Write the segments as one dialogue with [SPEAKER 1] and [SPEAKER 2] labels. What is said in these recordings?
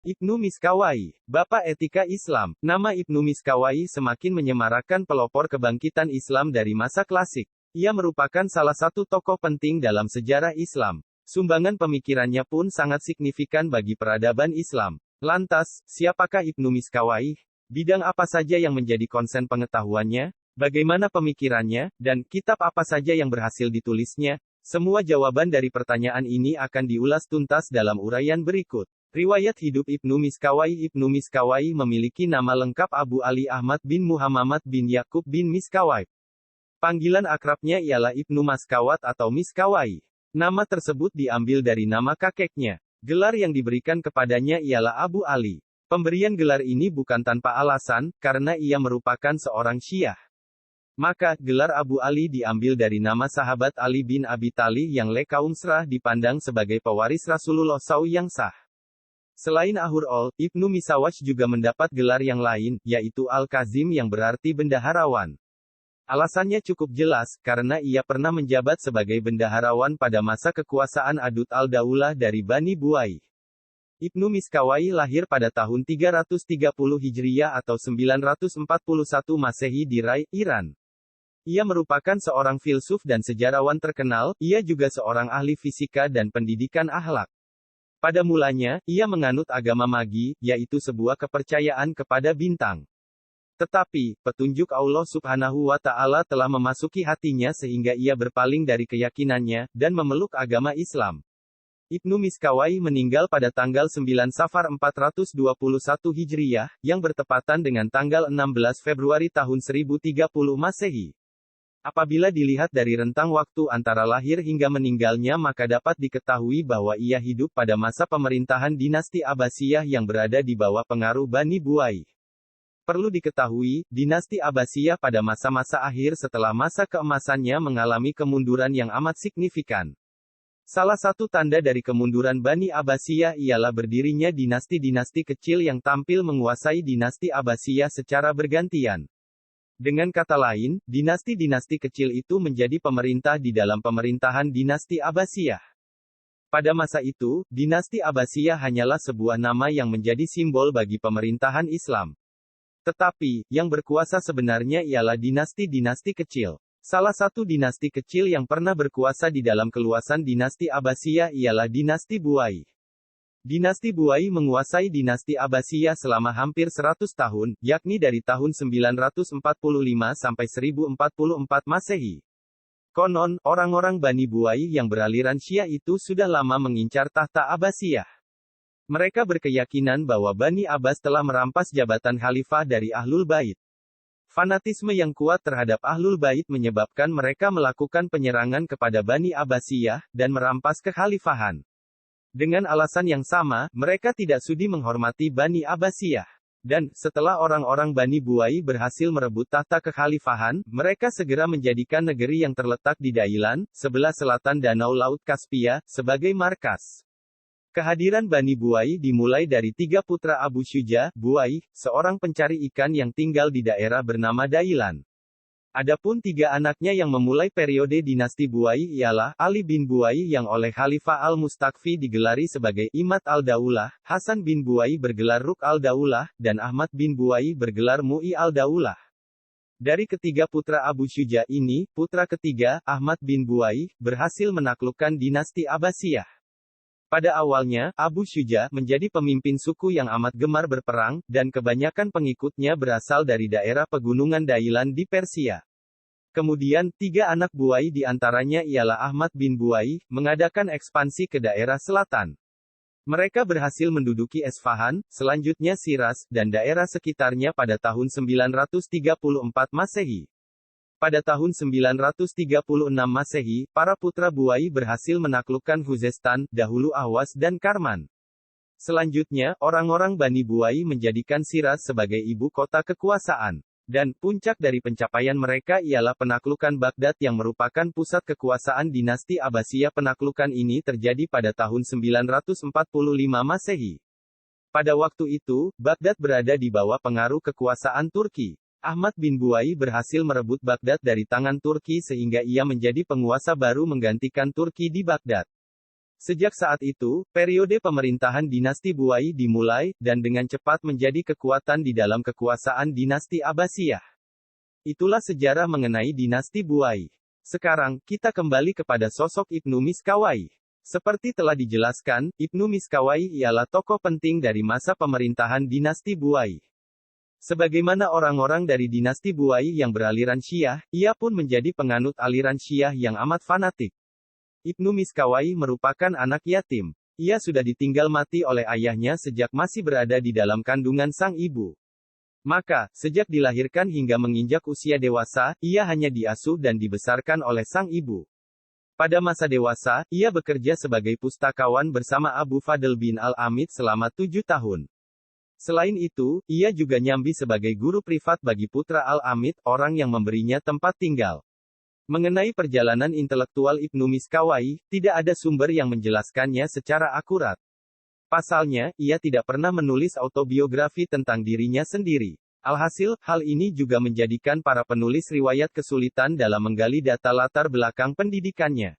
[SPEAKER 1] Ibnu Miskawai, Bapak Etika Islam. Nama Ibnu Miskawai semakin menyemarakan pelopor kebangkitan Islam dari masa klasik. Ia merupakan salah satu tokoh penting dalam sejarah Islam. Sumbangan pemikirannya pun sangat signifikan bagi peradaban Islam. Lantas, siapakah Ibnu Miskawai? Bidang apa saja yang menjadi konsen pengetahuannya? Bagaimana pemikirannya? Dan kitab apa saja yang berhasil ditulisnya? Semua jawaban dari pertanyaan ini akan diulas tuntas dalam uraian berikut. Riwayat hidup Ibnu Miskawai. Ibnu Miskawai memiliki nama lengkap Abu Ali Ahmad bin Muhammad bin Yakub bin Miskawai. Panggilan akrabnya ialah Ibnu Maskawat atau Miskawai. Nama tersebut diambil dari nama kakeknya. Gelar yang diberikan kepadanya ialah Abu Ali. Pemberian gelar ini bukan tanpa alasan, karena ia merupakan seorang Syiah. Maka, gelar Abu Ali diambil dari nama sahabat Ali bin Abi Thalib yang kaum Srah dipandang sebagai pewaris Rasulullah SAW yang sah. Selain Ahur-ol, Ibnu Misawash juga mendapat gelar yang lain, yaitu Al-Kazim yang berarti bendaharawan. Alasannya cukup jelas, karena ia pernah menjabat sebagai bendaharawan pada masa kekuasaan Adud al-Daulah dari Bani Buai. Ibnu Miskawai lahir pada tahun 330 Hijriyah atau 941 Masehi di Rai, Iran. Ia merupakan seorang filsuf dan sejarawan terkenal, ia juga seorang ahli fisika dan pendidikan akhlak. Pada mulanya, ia menganut agama Magi, yaitu sebuah kepercayaan kepada bintang. Tetapi, petunjuk Allah Subhanahu wa Ta'ala telah memasuki hatinya sehingga ia berpaling dari keyakinannya, dan memeluk agama Islam. Ibnu Miskawai meninggal pada tanggal 9 Safar 421 Hijriyah, yang bertepatan dengan tanggal 16 Februari tahun 1030 Masehi. Apabila dilihat dari rentang waktu antara lahir hingga meninggalnya maka dapat diketahui bahwa ia hidup pada masa pemerintahan dinasti Abbasiyah yang berada di bawah pengaruh Bani Buai. Perlu diketahui, dinasti Abbasiyah pada masa-masa akhir setelah masa keemasannya mengalami kemunduran yang amat signifikan. Salah satu tanda dari kemunduran Bani Abbasiyah ialah berdirinya dinasti-dinasti kecil yang tampil menguasai dinasti Abbasiyah secara bergantian. Dengan kata lain, dinasti-dinasti kecil itu menjadi pemerintah di dalam pemerintahan dinasti Abbasiyah. Pada masa itu, dinasti Abbasiyah hanyalah sebuah nama yang menjadi simbol bagi pemerintahan Islam. Tetapi, yang berkuasa sebenarnya ialah dinasti-dinasti kecil. Salah satu dinasti kecil yang pernah berkuasa di dalam keluasan dinasti Abbasiyah ialah dinasti Buai. Dinasti Buai menguasai dinasti Abbasiyah selama hampir 100 tahun, yakni dari tahun 945 sampai 1044 Masehi. Konon, orang-orang Bani Buai yang beraliran Syiah itu sudah lama mengincar tahta Abbasiyah. Mereka berkeyakinan bahwa Bani Abbas telah merampas jabatan khalifah dari Ahlul Bait. Fanatisme yang kuat terhadap Ahlul Bait menyebabkan mereka melakukan penyerangan kepada Bani Abbasiyah, dan merampas kekhalifahan. Dengan alasan yang sama, mereka tidak sudi menghormati Bani Abbasiyah. Dan, setelah orang-orang Bani Buai berhasil merebut tahta kekhalifahan, mereka segera menjadikan negeri yang terletak di Dailan, sebelah selatan Danau Laut Kaspia, sebagai markas. Kehadiran Bani Buai dimulai dari 3 putra Abu Syuja, Buai, seorang pencari ikan yang tinggal di daerah bernama Dailan. Adapun 3 anaknya yang memulai periode dinasti Buai ialah Ali bin Buai yang oleh Khalifah Al-Mustakfi digelari sebagai Imad al-Daulah, Hasan bin Buai bergelar Ruk al-Daulah, dan Ahmad bin Buai bergelar Mu'i al-Daulah. Dari ketiga putra Abu Syuja ini, putra ketiga, Ahmad bin Buai, berhasil menaklukkan dinasti Abbasiyah. Pada awalnya, Abu Syuja menjadi pemimpin suku yang amat gemar berperang, dan kebanyakan pengikutnya berasal dari daerah pegunungan Dailan di Persia. Kemudian, 3 anak Buai di antaranya ialah Ahmad bin Buai, mengadakan ekspansi ke daerah selatan. Mereka berhasil menduduki Esfahan, selanjutnya Shiraz, dan daerah sekitarnya pada tahun 934 Masehi. Pada tahun 936 Masehi, para putra Buai berhasil menaklukkan Khuzestan, dahulu Ahwas dan Karman. Selanjutnya, orang-orang Bani Buai menjadikan Shiraz sebagai ibu kota kekuasaan. Dan, puncak dari pencapaian mereka ialah penaklukan Baghdad yang merupakan pusat kekuasaan dinasti Abbasiyah. Penaklukan ini terjadi pada tahun 945 Masehi. Pada waktu itu, Baghdad berada di bawah pengaruh kekuasaan Turki. Ahmad bin Buai berhasil merebut Baghdad dari tangan Turki sehingga ia menjadi penguasa baru menggantikan Turki di Baghdad. Sejak saat itu, periode pemerintahan dinasti Buai dimulai, dan dengan cepat menjadi kekuatan di dalam kekuasaan dinasti Abbasiyah. Itulah sejarah mengenai dinasti Buai. Sekarang, kita kembali kepada sosok Ibnu Miskawayh. Seperti telah dijelaskan, Ibnu Miskawayh ialah tokoh penting dari masa pemerintahan dinasti Buai. Sebagaimana orang-orang dari dinasti Buai yang beraliran Syiah, ia pun menjadi penganut aliran Syiah yang amat fanatik. Ibnu Miskawayh merupakan anak yatim. Ia sudah ditinggal mati oleh ayahnya sejak masih berada di dalam kandungan sang ibu. Maka, sejak dilahirkan hingga menginjak usia dewasa, ia hanya diasuh dan dibesarkan oleh sang ibu. Pada masa dewasa, ia bekerja sebagai pustakawan bersama Abu Fadl bin Al-Amid selama 7 tahun. Selain itu, ia juga nyambi sebagai guru privat bagi putra Al-Amid, orang yang memberinya tempat tinggal. Mengenai perjalanan intelektual Ibnu Miskawayh, tidak ada sumber yang menjelaskannya secara akurat. Pasalnya, ia tidak pernah menulis autobiografi tentang dirinya sendiri. Alhasil, hal ini juga menjadikan para penulis riwayat kesulitan dalam menggali data latar belakang pendidikannya.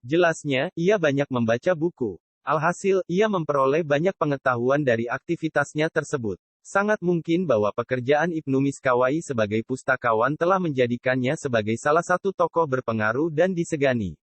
[SPEAKER 1] Jelasnya, ia banyak membaca buku. Alhasil, ia memperoleh banyak pengetahuan dari aktivitasnya tersebut. Sangat mungkin bahwa pekerjaan Ibnu Miskawayh sebagai pustakawan telah menjadikannya sebagai salah satu tokoh berpengaruh dan disegani.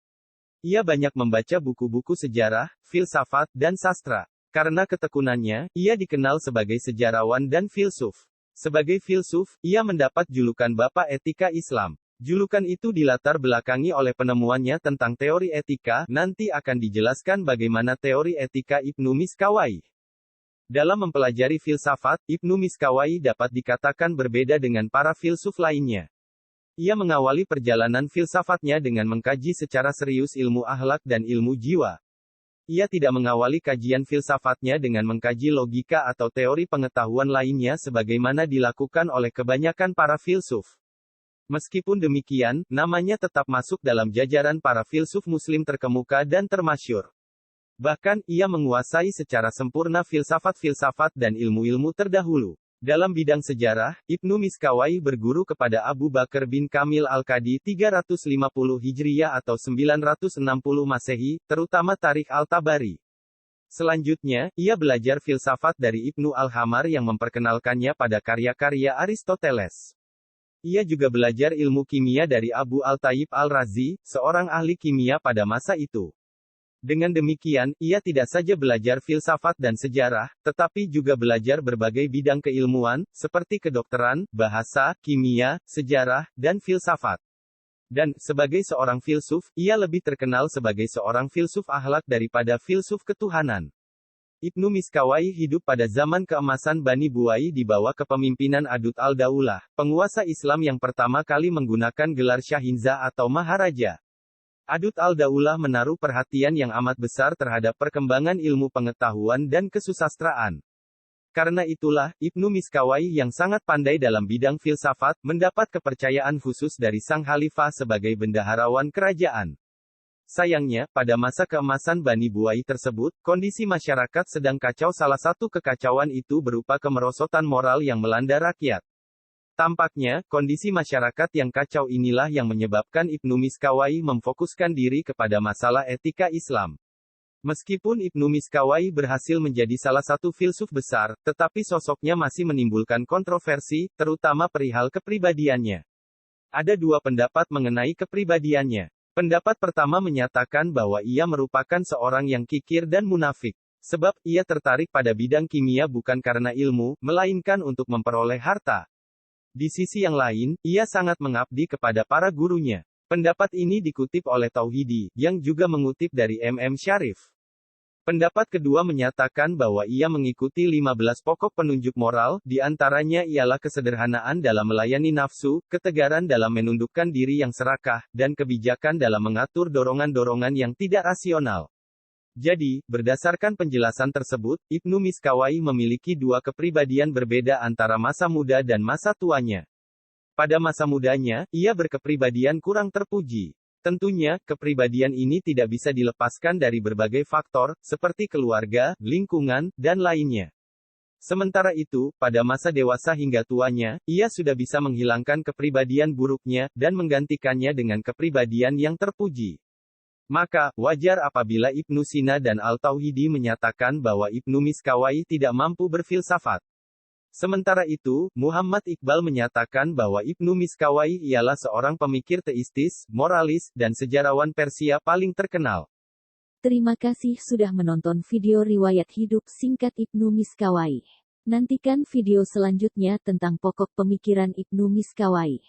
[SPEAKER 1] Ia banyak membaca buku-buku sejarah, filsafat, dan sastra. Karena ketekunannya, ia dikenal sebagai sejarawan dan filsuf. Sebagai filsuf, ia mendapat julukan Bapak Etika Islam. Julukan itu dilatar belakangi oleh penemuannya tentang teori etika. Nanti akan dijelaskan bagaimana teori etika Ibnu Miskawayh. Dalam mempelajari filsafat, Ibnu Miskawayh dapat dikatakan berbeda dengan para filsuf lainnya. Ia mengawali perjalanan filsafatnya dengan mengkaji secara serius ilmu akhlak dan ilmu jiwa. Ia tidak mengawali kajian filsafatnya dengan mengkaji logika atau teori pengetahuan lainnya sebagaimana dilakukan oleh kebanyakan para filsuf. Meskipun demikian, namanya tetap masuk dalam jajaran para filsuf muslim terkemuka dan termasyhur. Bahkan, ia menguasai secara sempurna filsafat-filsafat dan ilmu-ilmu terdahulu. Dalam bidang sejarah, Ibnu Miskawayh berguru kepada Abu Bakar bin Kamil Al-Qadi 350 Hijriyah atau 960 Masehi, terutama Tarikh Al-Tabari. Selanjutnya, ia belajar filsafat dari Ibnu Al-Hamar yang memperkenalkannya pada karya-karya Aristoteles. Ia juga belajar ilmu kimia dari Abu Al-Tayyib Al-Razi, seorang ahli kimia pada masa itu. Dengan demikian, ia tidak saja belajar filsafat dan sejarah, tetapi juga belajar berbagai bidang keilmuan, seperti kedokteran, bahasa, kimia, sejarah, dan filsafat. Dan, sebagai seorang filsuf, ia lebih terkenal sebagai seorang filsuf akhlak daripada filsuf ketuhanan. Ibnu Miskawayh hidup pada zaman keemasan Bani Buai di bawah kepemimpinan Adud al-Daulah, penguasa Islam yang pertama kali menggunakan gelar Syahinza atau Maharaja. Adud al-Daulah menaruh perhatian yang amat besar terhadap perkembangan ilmu pengetahuan dan kesusastraan. Karena itulah, Ibnu Miskawayh yang sangat pandai dalam bidang filsafat, mendapat kepercayaan khusus dari sang khalifah sebagai bendaharawan kerajaan. Sayangnya, pada masa keemasan Bani Buai tersebut, kondisi masyarakat sedang kacau. Salah satu kekacauan itu berupa kemerosotan moral yang melanda rakyat. Tampaknya, kondisi masyarakat yang kacau inilah yang menyebabkan Ibnu Miskawayh memfokuskan diri kepada masalah etika Islam. Meskipun Ibnu Miskawayh berhasil menjadi salah satu filsuf besar, tetapi sosoknya masih menimbulkan kontroversi, terutama perihal kepribadiannya. Ada dua pendapat mengenai kepribadiannya. Pendapat pertama menyatakan bahwa ia merupakan seorang yang kikir dan munafik. Sebab, ia tertarik pada bidang kimia bukan karena ilmu, melainkan untuk memperoleh harta. Di sisi yang lain, ia sangat mengabdi kepada para gurunya. Pendapat ini dikutip oleh Tauhidi, yang juga mengutip dari Syarif. Pendapat kedua menyatakan bahwa ia mengikuti 15 pokok penunjuk moral, di antaranya ialah kesederhanaan dalam melayani nafsu, ketegaran dalam menundukkan diri yang serakah, dan kebijakan dalam mengatur dorongan-dorongan yang tidak rasional. Jadi, berdasarkan penjelasan tersebut, Ibnu Miskawayh memiliki dua kepribadian berbeda antara masa muda dan masa tuanya. Pada masa mudanya, ia berkepribadian kurang terpuji. Tentunya, kepribadian ini tidak bisa dilepaskan dari berbagai faktor, seperti keluarga, lingkungan, dan lainnya. Sementara itu, pada masa dewasa hingga tuanya, ia sudah bisa menghilangkan kepribadian buruknya, dan menggantikannya dengan kepribadian yang terpuji. Maka, wajar apabila Ibnu Sina dan Al-Tauhidi menyatakan bahwa Ibnu Miskawai tidak mampu berfilsafat. Sementara itu, Muhammad Iqbal menyatakan bahwa Ibnu Miskawai ialah seorang pemikir teistis, moralis, dan sejarawan Persia paling terkenal.
[SPEAKER 2] Terima kasih sudah menonton video riwayat hidup singkat Ibnu Miskawai. Nantikan video selanjutnya tentang pokok pemikiran Ibnu Miskawai.